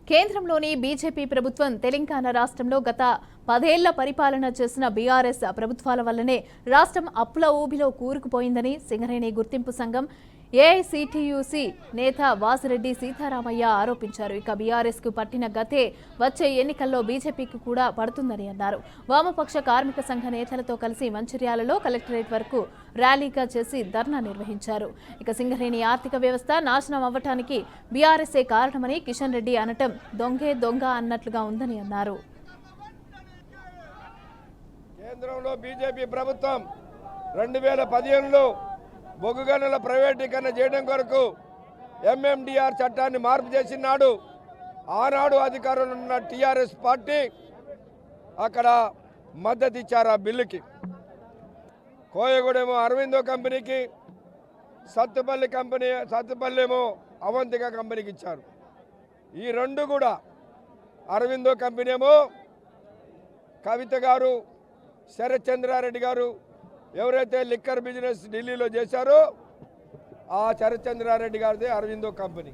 కేంద్రంలోని బీజేపీ ప్రభుత్వం తెలంగాణ రాష్ట్రంలో గత 10 ఏళ్ల పరిపాలన చేసిన బీఆర్ఎస్ ప్రభుత్వాల వల్లనే రాష్ట్రం అప్పుల ఊబిలో కూరుకుపోయిందని సింగరేణి గుర్తింపు సంఘం ఏఐసిటియుసి నేత వాసిరెడ్డి సీతారామయ్య ఆరోపించారు. ఇక బీఆర్ఎస్ కు పట్టిన గతే వచ్చే ఎన్నికల్లో బీజేపీకి కూడా పడుతుందని అన్నారు. వామపక్ష కార్మిక సంఘ నేతలతో కలిసి మంచిర్యాలలో కలెక్టరేట్ వరకు ర్యాలీగా చేసి ధర్నా నిర్వహించారు. ఇక సింగరేణి ఆర్థిక వ్యవస్థ నాశనం అవ్వటానికి బీఆర్ఎస్ఏ కారణమని కిషన్ రెడ్డి అనటం దొంగే దొంగ అన్నట్లుగా ఉందని అన్నారు. కేంద్రంలో బీజేపీ ప్రభుత్వం 2015లో బొగ్గు గనుల ప్రైవేటీకరణ చేయడం కొరకు ఎంఎండిఆర్ చట్టాన్ని మార్పు చేసినాడు. ఆనాడు అధికారంలో ఉన్న టీఆర్ఎస్ పార్టీ అక్కడ మద్దతు ఇచ్చారు ఆ బిల్లుకి. కోయగూడేమో అరవిందో కంపెనీకి, సత్తుపల్లి ఏమో అవంతిక కంపెనీకి ఇచ్చారు. ఈ రెండు కూడా అరవిందో కంపెనీ ఏమో కవిత గారు, శరత్ చంద్రారెడ్డి గారు ఎవరైతే లిక్కర్ బిజినెస్ ఢిల్లీలో చేశారో ఆ శరత్ చంద్రారెడ్డి గారిదే అరవిందో కంపెనీ.